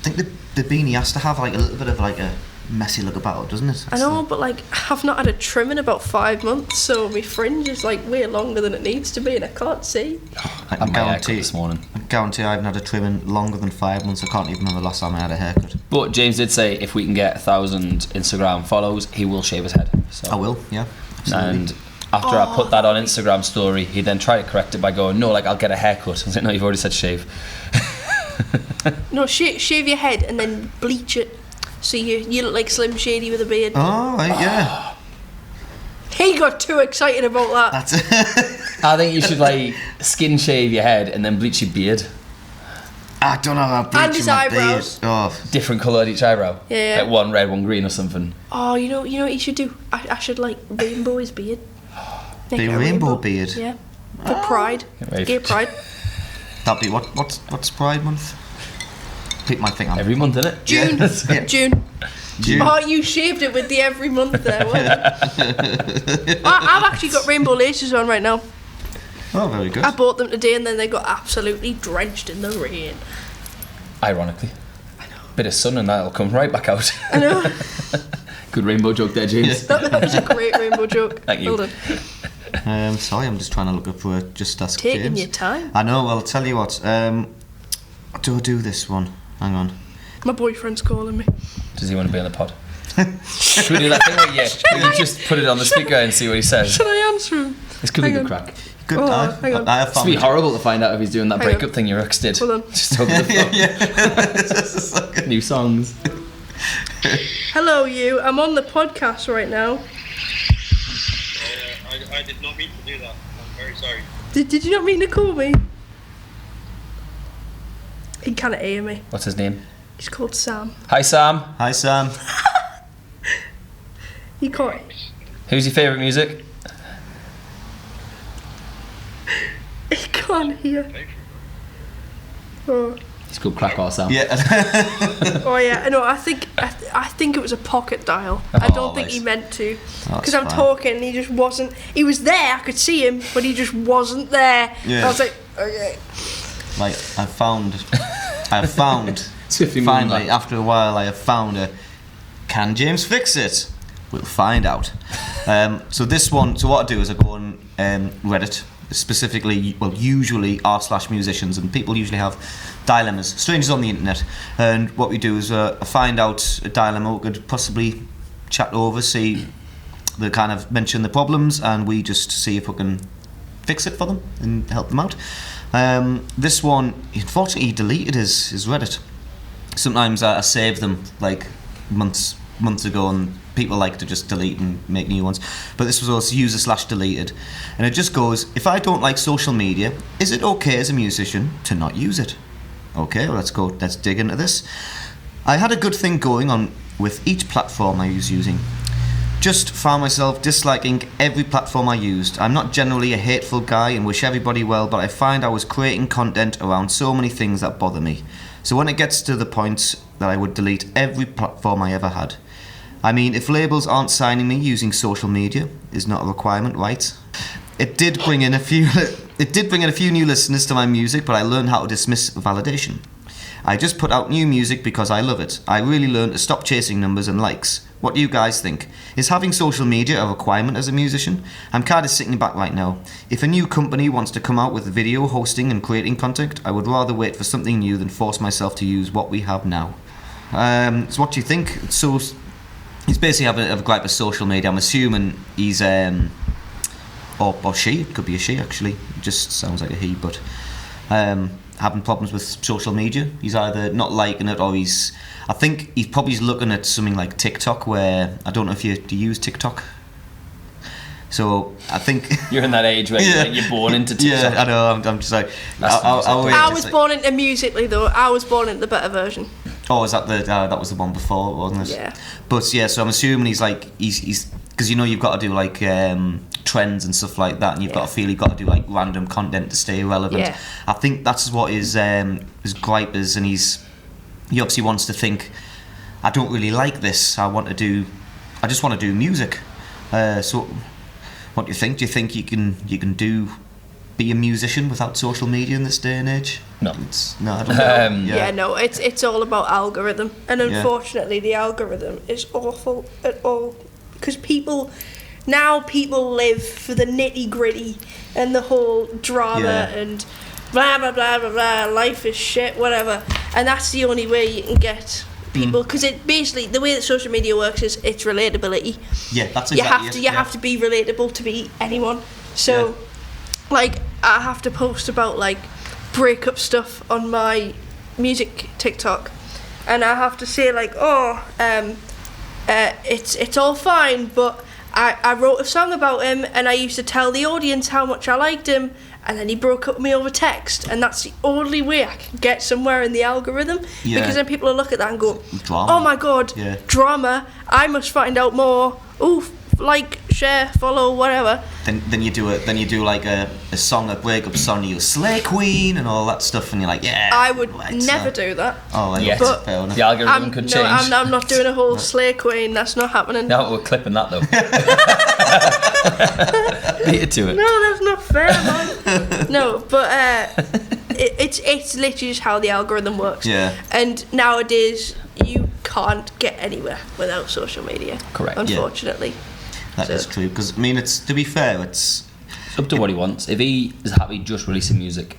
I think the beanie has to have like a little bit of like a messy look about it, doesn't it? I know, but like I've not had a trim in about 5 months, so my fringe is like way longer than it needs to be, and I can't see. I Had my haircut guarantee. this morning. I guarantee I haven't had a trim in longer than 5 months. I can't even remember the last time I had a haircut. But James did say if we can get 1,000 Instagram follows, he will shave his head. So. I will, yeah. Absolutely. And after I put that on Instagram story, he then tried to correct it by going, no, like I'll get a haircut. I was like, no, you've already said shave. No, shave your head and then bleach it, so you look like Slim Shady with a beard. Oh, right, yeah. He got too excited about that. That's it. I think you should like skin shave your head and then bleach your beard. I don't know how And bleaching his my beard. eyebrows. Oh, Different coloured each eyebrow. Yeah. Like one red, one green or something. Oh, you know what you should do? I should like rainbow his beard. Make the it a rainbow beard. Yeah. For Pride. Right. Gay Pride. That'd be what's Pride Month? People might think I'm Every month, innit? June. Yeah. June. June. Oh, you shaved it with the every month there. I've actually got rainbow laces on right now. Oh, very good. I bought them today and then they got absolutely drenched in the rain. Ironically. I know. Bit of sun and that'll come right back out. I know. Good rainbow joke there, James. That was a great rainbow joke. Thank you. Well done. Sorry, I'm just trying to look up for Just Ask Taking James. your time. I know. Well, I'll tell you what. Do I do this one? Hang on. My boyfriend's calling me. Does he want to be on the pod? Should we do that thing where you just put it on the speaker and see what he says? Should I answer him? This could be Hang good on. crack. Good. Oh, I hang on. have It's family. be horrible to find out if he's doing that Hang breakup on. thing your ex did. Hold on. Just over the phone. New songs. Hello, you. I'm on the podcast right now. I did not mean to do that. I'm very sorry. Did you not mean to call me? He can't hear me. What's his name? He's called Sam. Hi, Sam. Hi, Sam. He can't. Who's your favourite music? He can't hear. Oh. He It's called Crack Our Sam. Yeah. Oh yeah, no, I think it was a pocket dial. I don't think he meant to, because I'm fine. talking and he just wasn't. He was there, I could see him, but he just wasn't there. Yeah. I was like, okay. Like, I found Swiftly moving finally, back. after a while, I have found a. Can James fix it? We'll find out. So this one, so what I do is I go on Reddit, specifically, well, usually r/musicians, and people usually have dilemmas, strangers on the internet, and what we do is find out a dilemma we could possibly chat over, see the kind of mention the problems, and we just see if we can fix it for them and help them out. This one, unfortunately, he deleted his Reddit. Sometimes I save them like months ago, and people like to just delete and make new ones. But this was also user/deleted, and it just goes: if I don't like social media, is it okay as a musician to not use it? Okay, well, let's dig into this. I had a good thing going on with each platform I was using. Just found myself disliking every platform I used. I'm not generally a hateful guy and wish everybody well, but I find I was creating content around so many things that bother me. So when it gets to the point that I would delete every platform I ever had. I mean, if labels aren't signing me, using social media is not a requirement, right? It did bring in a few new listeners to my music, but I learned how to dismiss validation. I just put out new music because I love it. I really learned to stop chasing numbers and likes. What do you guys think? Is having social media a requirement as a musician? I'm kind of sitting back right now. If a new company wants to come out with video hosting and creating content, I would rather wait for something new than force myself to use what we have now. So what do you think? So he's basically having a gripe with social media. I'm assuming he's or she, it could be a she actually, it just sounds like a he, but having problems with social media. He's either not liking it, or I think he's probably looking at something like TikTok, where, I don't know if do you use TikTok? So I think You're in that age where you're born into TikTok. yeah, I know, I'm just like I was born into Musical.ly though. I was born into the better version. Oh, is that that was the one before, wasn't it? Yeah. But yeah, so I'm assuming he's because you've got to do like trends and stuff like that, and you've got to feel you've got to do like random content to stay relevant. Yeah. I think that's what his gripe is, and he obviously wants to think, I don't really like this. I just want to do music. So, what do you think? Do you think you can be a musician without social media in this day and age? No. I don't know. No, it's all about algorithm, and unfortunately the algorithm is awful at all, because people live for the nitty gritty and the whole drama and blah blah blah blah blah, life is shit, whatever, and that's the only way you can get people, because it basically, the way that social media works is it's relatability. Yeah, that's exactly you have to be relatable to be anyone. So like, I have to post about like breakup stuff on my music TikTok, and I have to say like, it's all fine, but I wrote a song about him, and I used to tell the audience how much I liked him, and then he broke up with me over text, and that's the only way I can get somewhere in the algorithm, because then people will look at that and go, drama. oh my god, drama, I must find out more. Ooh, like, share, follow, whatever. Then you do like a song, a breakup song, you Slay Queen and all that stuff, and you're like, yeah. I would never do that. Oh, like, Yes, but fair enough. the algorithm could change. I'm not doing a whole Slay Queen. That's not happening. No, we're clipping that though. Beat it to it. No, that's not fair, man. No, but it's literally just how the algorithm works. Yeah. And nowadays you can't get anywhere without social media. Correct. Unfortunately. That is true, because I mean, to be fair, it's up to what he wants. If he is happy just releasing music,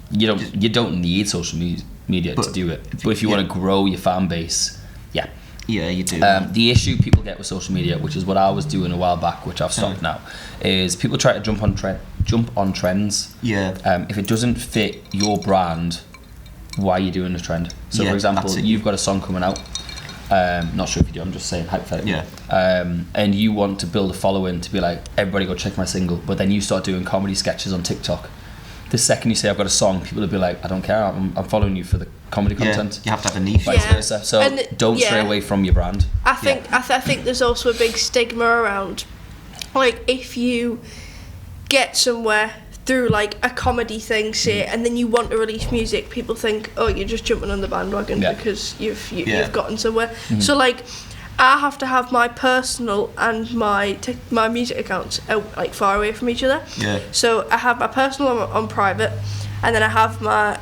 you don't need social media to do it. But if you want to grow your fan base, yeah, you do. The issue people get with social media, which is what I was doing a while back, which I've stopped now, is people try to jump on trends. Yeah. If it doesn't fit your brand, why are you doing the trend? So, for example, you've got a song coming out. Not sure if you do, I'm just saying hypothetically. Yeah. And you want to build a following to be like, everybody go check my single, but then you start doing comedy sketches on TikTok. The second you say I've got a song, people will be like, I don't care, I'm following you for the comedy content. You have to have a niche. Vice versa. So don't stray away from your brand. I think there's also a big stigma around, like, if you get somewhere through like a comedy thing, say, and then you want to release music, people think, oh, you're just jumping on the bandwagon because you've gotten somewhere. So like, I have to have my personal and my music accounts out like far away from each other. Yeah. So I have my personal on private, and then I have my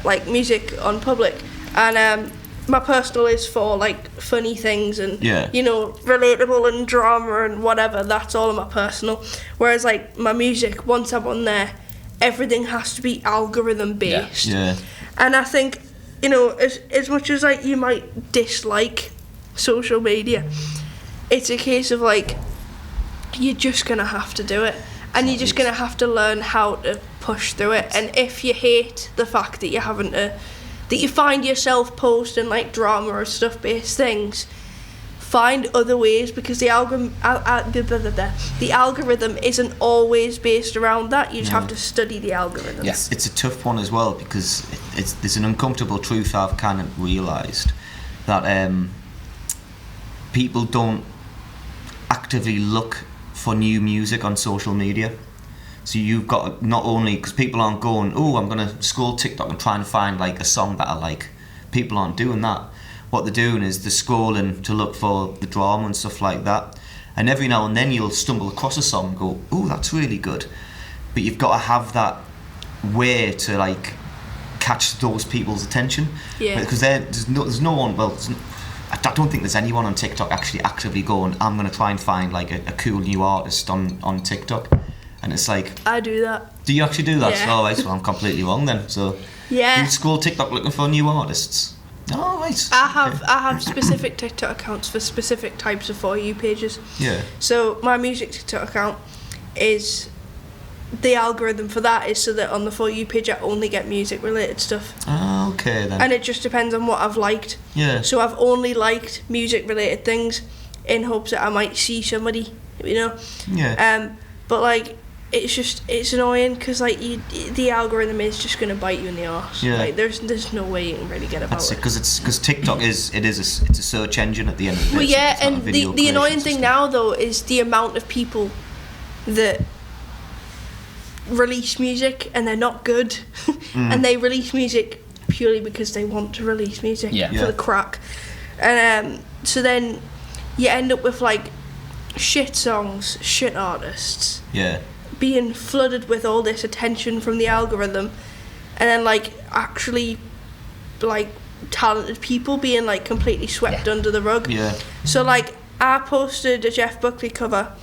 like music on public, and my personal is for like funny things and you know, relatable and drama and whatever. That's all on my personal. Whereas like my music, once I'm on there, everything has to be algorithm based. Yeah. And I think, you know, as much as like you might dislike social media, it's a case of like, you're just gonna have to do it, and you're just gonna have to learn how to push through it. And if you hate the fact that you're having to, that you find yourself posting like drama or stuff based things, find other ways, because the algorithm isn't always based around that. You just have to study the algorithm. Yes, it's a tough one as well, because there's an uncomfortable truth I've kind of realised, that people don't actively look for new music on social media. So you've got, not only, because people aren't going, oh, I'm going to scroll TikTok and try and find like a song that I like. People aren't doing that. What they're doing is they're scrolling to look for the drama and stuff like that. And every now and then you'll stumble across a song and go, oh, that's really good. But you've got to have that way to like catch those people's attention. Yeah. Because there's no one, well, I don't think there's anyone on TikTok actually actively going, I'm going to try and find like a cool new artist on TikTok. And it's like, I do that. Do you actually do that? Yeah. Oh, right, so I'm completely wrong then. So Yeah. you scroll TikTok looking for new artists. Oh, right. I have specific TikTok accounts for specific types of For You pages. Yeah. So my music TikTok account is, the algorithm for that is so that on the For You page I only get music related stuff. Oh, okay then. And it just depends on what I've liked. Yeah. So I've only liked music related things in hopes that I might see somebody, you know. Yeah. But like, it's annoying because like the algorithm is just gonna bite you in the arse. Yeah. Like there's no way you can really get about That's it. because TikTok it's a search engine at the end of the day. Well, yeah, it's not a and video the annoying creation thing system. now though is the amount of people that release music and they're not good, and they release music purely because they want to release music for the crack, and so then you end up with like shit songs, shit artists. Yeah. Being flooded with all this attention from the algorithm, and then like actually like talented people being like completely swept under the rug. Yeah. So like I posted a Jeff Buckley cover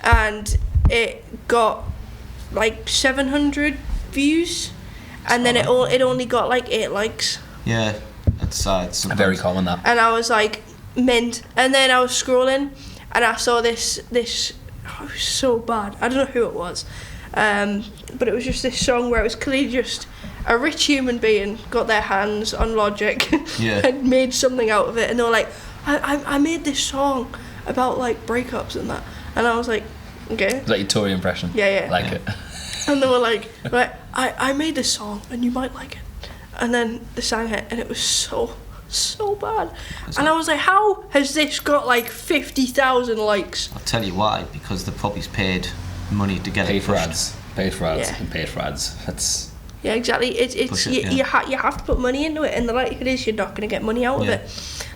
and it got like 700 views, and then it only got like 8 likes. Yeah. That's sad. Very common that. And I was like, mint. And then I was scrolling and I saw this oh, it was so bad. I don't know who it was, but it was just this song where it was clearly just a rich human being got their hands on Logic and made something out of it, and they were like, I made this song about like breakups and that, and I was like, okay. Is that your Tory impression? Yeah. Like it. And they were like, right, I made this song and you might like it, and then they sang it and it was so bad. And I was like, how has this got like 50,000 likes? I'll tell you why, because the probably paid money to get Paid it for pushed. ads. Paid for ads Yeah. and paid for ads. That's Yeah, exactly. You have to put money into it, and the likelihood is you're not going to get money out of it.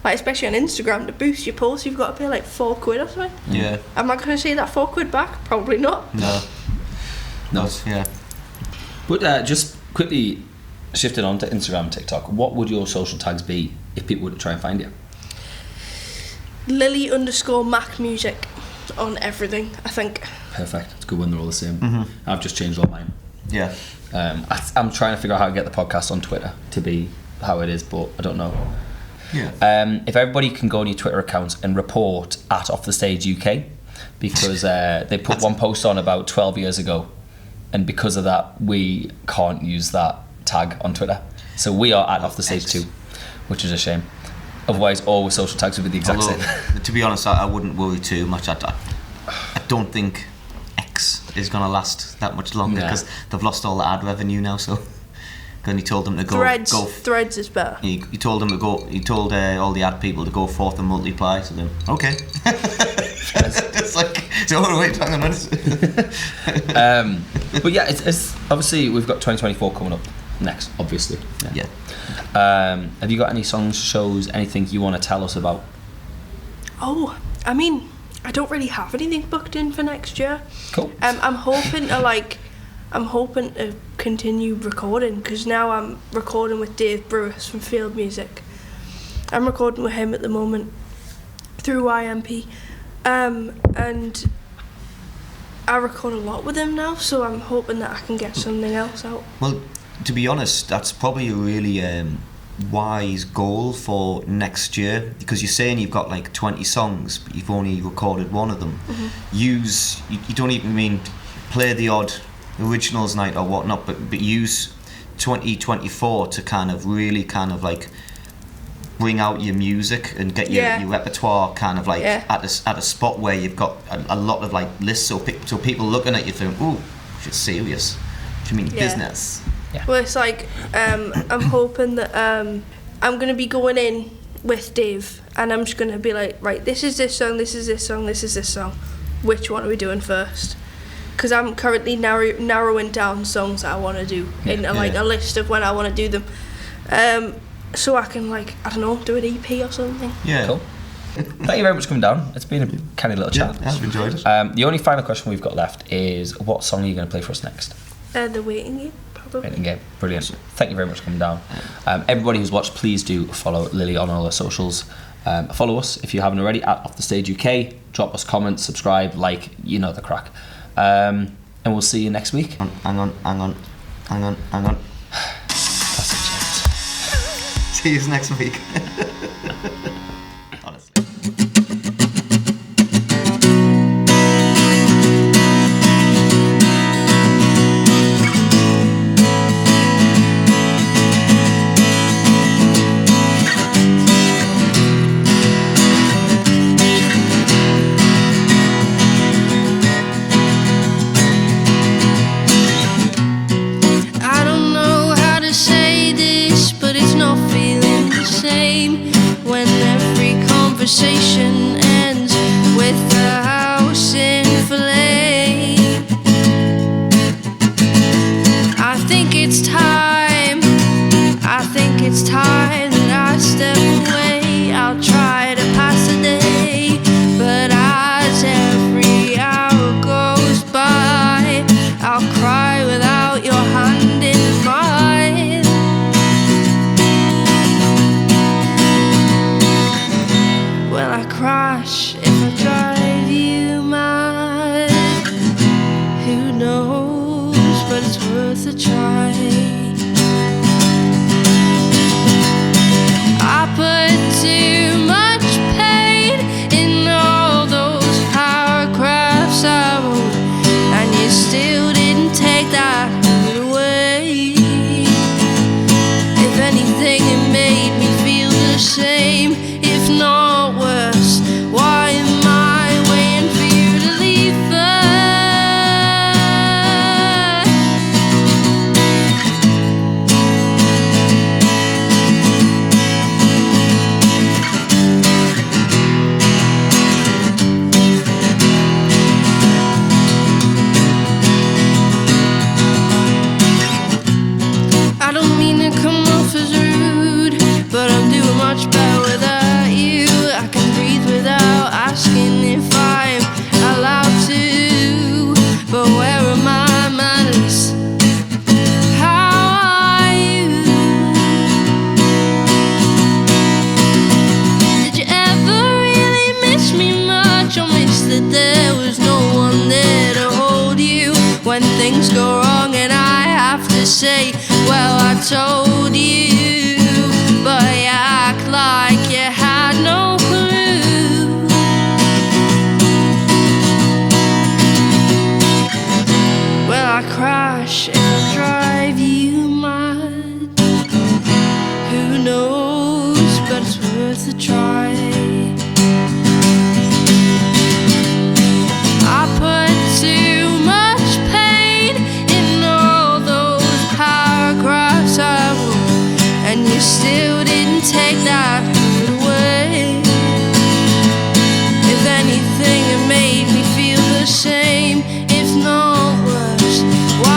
Like especially on Instagram, to boost your posts, you've got to pay like £4 or something. Yeah. Am I going to see that £4 back? Probably not. No. Yeah. But just quickly shifting on to Instagram and TikTok, what would your social tags be if people were to try and find you? Lily_Mac music on everything, I think. Perfect. It's good when they're all the same. I've just changed all mine. Yeah. I'm trying to figure out how to get the podcast on Twitter to be how it is, but I don't know. Yeah. If everybody can go on your Twitter accounts and report at Off the Stage UK, because they put one post on about 12 years ago, and because of that we can't use that tag on Twitter, so we are at Off the Stage 2, which is a shame. Otherwise all the social tags would be the exact same. To be honest, I wouldn't worry too much. I don't think X is going to last that much longer, because they've lost all the ad revenue now. So, and he told them to go. Threads is better. He told them to go. He told all the ad people to go forth and multiply. So then, okay. It's like, so what are we talking about? But yeah, it's obviously we've got 2024 coming up next, obviously. Yeah. Have you got any songs, shows, anything you want to tell us about? Oh, I mean, I don't really have anything booked in for next year. Cool. I'm hoping to continue recording, because now I'm recording with Dave Brewis from Field Music. I'm recording with him at the moment through IMP, and I record a lot with him now, so I'm hoping that I can get something else out. Well, to be honest, that's probably a really wise goal for next year, because you're saying you've got like 20 songs, but you've only recorded one of them. You don't even mean play the odd originals night or whatnot, but use 2024 to kind of really kind of like bring out your music and get your repertoire kind of like at a spot where you've got a lot of like lists, so people looking at you think, ooh, it's serious. Do you mean business? Yeah. Well, it's like I'm hoping that I'm going to be going in with Dave, and I'm just going to be like, right, this is this song, this is this song, this is this song. Which one are we doing first? Because I'm currently narrowing down songs that I want to do into like a list of when I want to do them. So I can, like, I don't know, do an EP or something. Yeah. Cool. Thank you very much for coming down. It's been a canny little chat. Yeah, I've enjoyed it. The only final question we've got left is, what song are you going to play for us next? The Waiting Game, probably. Waiting Game. Brilliant. Thank you very much for coming down. Everybody who's watched, please do follow Lily on all her socials. Follow us if you haven't already at Off The Stage UK. Drop us comments, subscribe, like, you know the crack. And we'll see you next week. Hang on. That's it, James. See you next week. Honestly. I don't know how to say this, but it's not feeling the same when every conversation ends with the house in flame. I think it's time that I step away. I'll try to pass the day, but as every hour goes by, I'll cry without your hand in mine. Will I crash if I drive you mad? Who knows, but it's worth a try. I put too much pain in all those paragraphs I wrote, and you still didn't take that away. If anything, it made me feel the same, if not worse. Why am I waiting for you to leave first? I don't mean to come off as rude, but I'm doing much better without you. I can breathe without asking if I'm allowed to. But where are my manners? How are you? Did you ever really miss me much, or miss that there was no one there to hold you when things go wrong and I have to say, well, I told you, but you act like you had no clue. Well, I crash and I drive you mad. Who knows, but it's worth a try. I put too much pain in all those paragraphs I wrote, and you still didn't take that away. If anything, it made me feel the same, if not worse. Why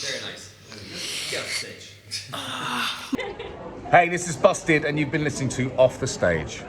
Very nice. Get off stage. Hey, this is Busted, and you've been listening to Off the Stage.